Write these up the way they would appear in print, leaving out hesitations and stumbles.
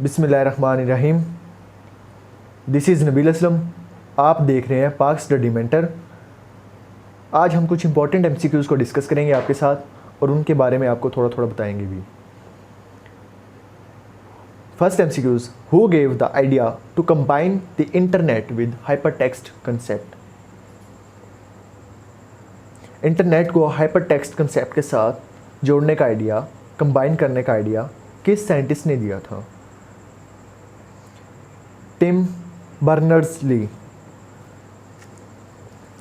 बिस्मिल्लाहिर्रहमानिर्रहीम। This is Nabeel Aslam. आप देख रहे हैं पाक स्टडी मेंटर। आज हम कुछ इंपॉर्टेंट एमसीक्यूज़ को डिस्कस करेंगे आपके साथ और उनके बारे में आपको थोड़ा थोड़ा बताएंगे भी। First MCQs, who gave the idea to combine the internet with hypertext concept. Internet को हाइपरटेक्स्ट कंसेप्ट के साथ जोड़ने का आइडिया, कंबाइन करने का आइडिया किस साइंटिस्ट ने दिया था? Tim Berners-Lee.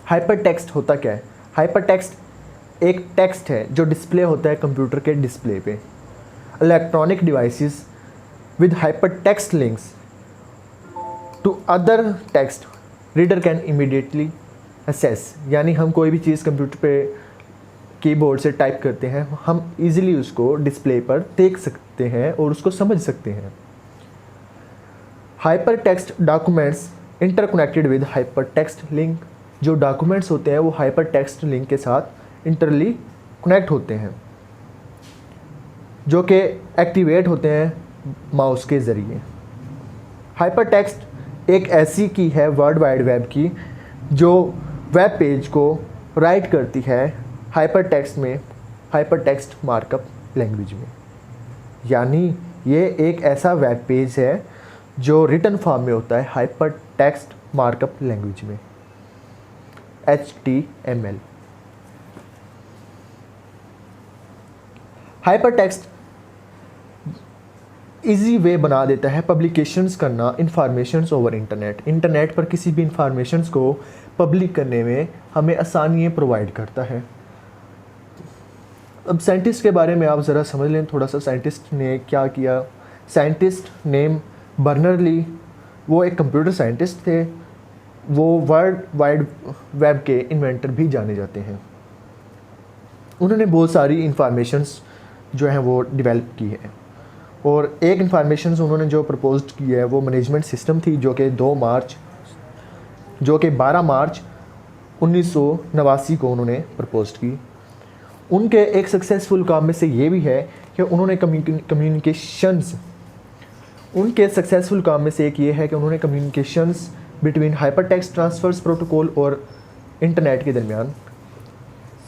हाइपरटेक्स्ट होता क्या है? हाइपरटेक्स्ट एक टेक्स्ट है जो डिस्प्ले होता है कंप्यूटर के डिस्प्ले पे। Electronic devices with hypertext links to other text reader can immediately access. यानी हम कोई भी चीज़ कंप्यूटर पे कीबोर्ड से टाइप करते हैं, हम इजीली उसको डिस्प्ले पर देख सकते हैं और उसको समझ सकते हैं। Hypertext documents interconnected with hypertext link. जो डॉक्यूमेंट्स होते हैं वो हाइपरटेक्स्ट लिंक के साथ इंटरली कनेक्ट होते हैं, जो कि एक्टिवेट होते हैं माउस के ज़रिए। हाइपरटेक्स्ट एक ऐसी की है वर्ल्ड वाइड वेब की जो वेब पेज को राइट करती है हाइपरटेक्स्ट में, हाइपरटेक्स्ट मार्कअप लैंग्वेज में। यानी ये एक ऐसा वेब पेज है जो रिटन फॉर्म में होता है हाइपरटेक्स्ट मार्कअप लैंग्वेज में, HTML। हाइपरटेक्स्ट इजी वे बना देता है पब्लिकेशंस करना इंफॉर्मेशंस ओवर इंटरनेट। इंटरनेट पर किसी भी इंफॉर्मेशंस को पब्लिक करने में हमें आसानियाँ प्रोवाइड करता है। अब साइंटिस्ट के बारे में आप ज़रा समझ लें थोड़ा सा, साइंटिस्ट ने क्या किया। साइंटिस्ट नेम बर्नर्स-ली, वो एक कंप्यूटर साइंटिस्ट थे। वो वर्ल्ड वाइड वेब के इन्वेंटर भी जाने जाते हैं। उन्होंने बहुत सारी इंफॉर्मेशंस जो हैं वो डेवलप की है और एक इंफॉर्मेशंस उन्होंने जो प्रपोज की है वो मैनेजमेंट सिस्टम थी, जो कि 12 मार्च 1989 को उन्होंने प्रपोज की। उनके एक सक्सेसफुल काम में से ये भी है कि उन्होंने communications between hypertext transfers protocol और इंटरनेट के दरमियान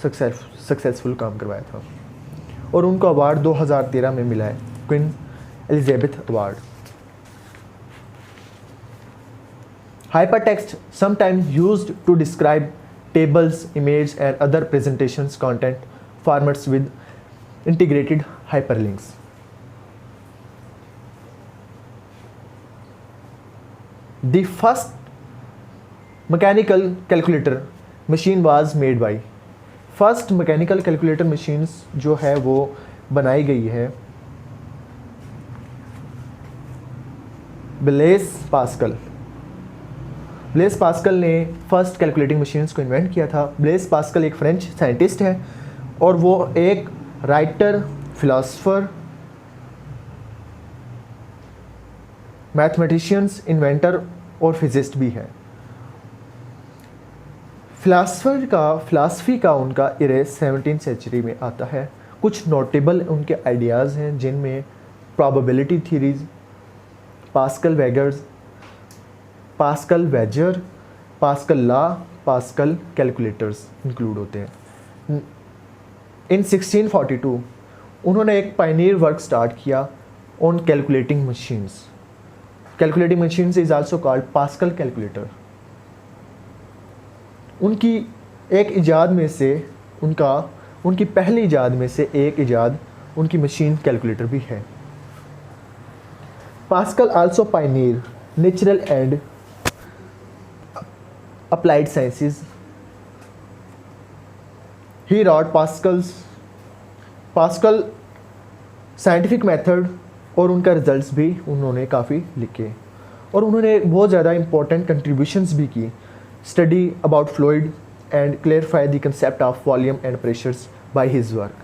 सक्सेसफुल काम करवाया था और उनको अवार्ड 2013 में मिला है, queen Elizabeth award. Hypertext sometimes used to describe tables, images and other presentations content formats with integrated hyperlinks. The first mechanical calculator machine was made by, first mechanical calculator machines जो है वो बनाई गई है Blaise Pascal. Blaise Pascal ने first calculating machines को invent किया था। ब्लेस पास्कल एक फ्रेंच साइंटिस्ट है और वो एक राइटर, फिलोसोफर, मैथमेटिशियंस, इन्वेंटर और फिजिस्ट भी है। फिलासफी का उनका इरे 17वीं सेंचुरी में आता है। कुछ नोटेबल उनके आइडियाज़ हैं जिनमें probability theories, Pascal wager, Pascal law, Pascal calculators include होते हैं। इन 1642 उन्होंने एक पायनियर वर्क स्टार्ट किया on calculating machines. Calculating machines is also called Pascal calculator. उनकी एक इजाद में से उनकी पहली इजाद में से एक इजाद उनकी मशीन कैलकुलेटर भी है। Pascal also Pioneer natural and applied sciences. He wrote Pascal scientific method और उनका रिजल्ट्स भी उन्होंने काफ़ी लिखे और उन्होंने बहुत ज़्यादा इम्पोर्टेंट कंट्रीब्यूशंस भी की। Study about fluid and clarify the concept of volume and pressures by his work.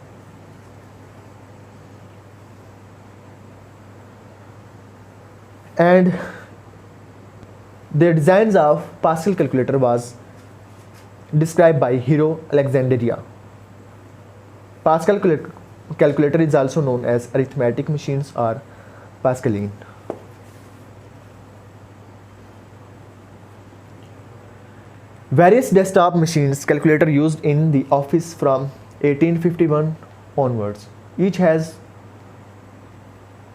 And The designs of Pascal calculator was described by Hero Alexandria. Pascal calculator is also known as arithmetic machines or Pascaline. Various desktop machines calculator used in the office from 1851 onwards. Each has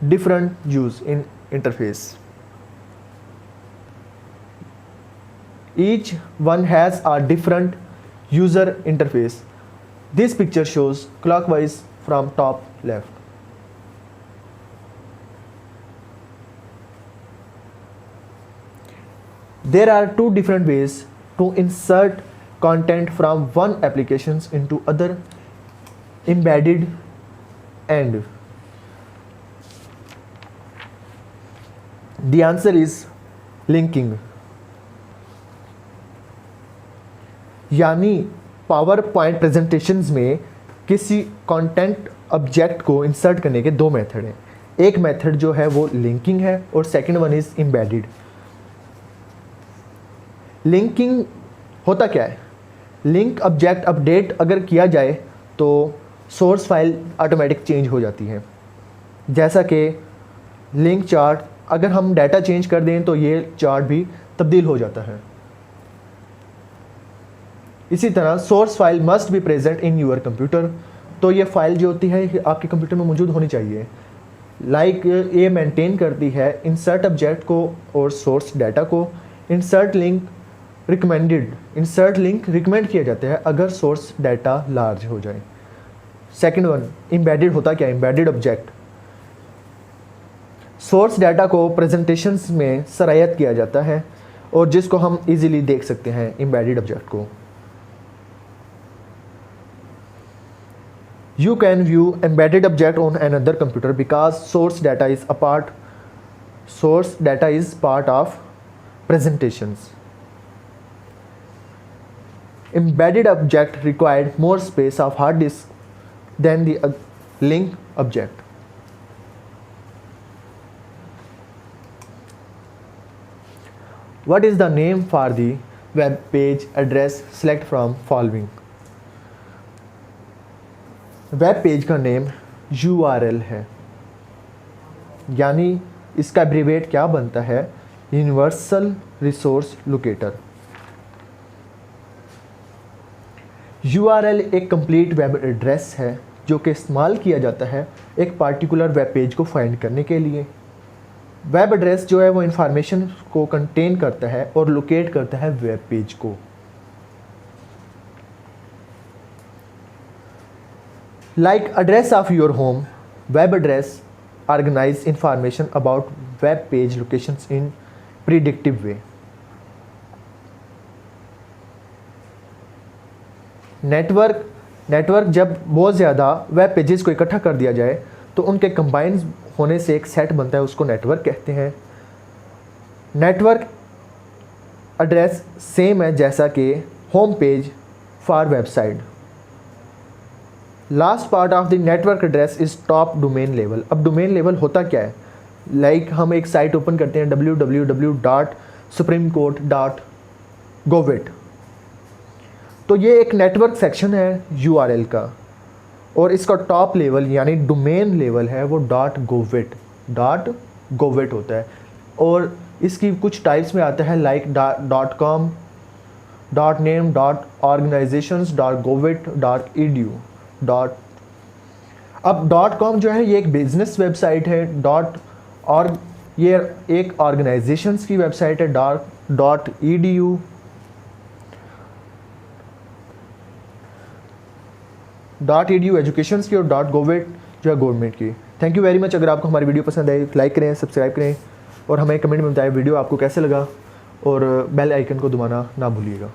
different use in interface. Each one has a different user interface. This picture shows clockwise from top left. There are two different ways to insert content from one applications into other embedded and the answer is linking. यानी power point presentations में किसी content object को insert करने के दो method हैं। एक method जो है वो लिंकिंग है और second one is embedded. Linking होता क्या है? लिंक ऑब्जेक्ट अपडेट अगर किया जाए तो सोर्स फाइल ऑटोमेटिक चेंज हो जाती है। जैसा कि लिंक चार्ट, अगर हम डाटा चेंज कर दें तो ये चार्ट भी तब्दील हो जाता है। इसी तरह source file must be present in your computer, तो ये फाइल जो होती है आपके कंप्यूटर में मौजूद होनी चाहिए। ये मेंटेन करती है इंसर्ट ऑब्जेक्ट को और सोर्स डाटा को। इंसर्ट लिंक रिकमेंड किया जाता है अगर सोर्स डाटा लार्ज हो जाए। सेकंड वन एम्बेडेड होता क्या है? एम्बेडेड ऑब्जेक्ट सोर्स डाटा को प्रेजेंटेशंस में सरायत किया जाता है और जिसको हम इजीली देख सकते हैं एम्बेडेड ऑब्जेक्ट को। You can view embedded object on another computer because source data is part of presentations. Embedded object required more space of hard disk than the link object. What is the name for the web page address? Select from following. Web page का name URL है, यानी इसका abbreviate क्या बनता है? Universal resource locator. URL एक complete web address है जो कि इस्तेमाल किया जाता है एक पार्टिकुलर वेब पेज को फाइंड करने के लिए। वेब एड्रेस जो है वो इंफॉर्मेशन को कंटेन करता है और लोकेट करता है वेब पेज को। Like address of your home, web address organize information about web page locations in predictive way. Network जब बहुत ज़्यादा वेब पेजेस को इकट्ठा कर दिया जाए तो उनके कंबाइन होने से एक सेट बनता है, उसको नेटवर्क कहते हैं। नेटवर्क एड्रेस सेम है जैसा कि home page for website. Last part of the network address is top domain level. अब डोमेन लेवल होता क्या है? लाइक हम एक साइट ओपन करते हैं www.supremecourt.govit, तो ये एक नेटवर्क सेक्शन है URL का और इसका टॉप लेवल यानी डोमेन लेवल है वो .govit होता है और इसकी कुछ टाइप्स में आता है like .com, .name, .organizations, .govit, .edu। अब .com जो है ये एक बिजनेस वेबसाइट है, .org ये एक ऑर्गेनाइजेशंस की वेबसाइट है, .edu एजुकेशंस की और .govit जो है गवर्नमेंट की। Thank you very much. अगर आपको हमारी वीडियो पसंद आई लाइक करें, सब्सक्राइब करें और हमें कमेंट में बताएं वीडियो आपको कैसे लगा और बेल आइकन को दबाना ना भूलिएगा।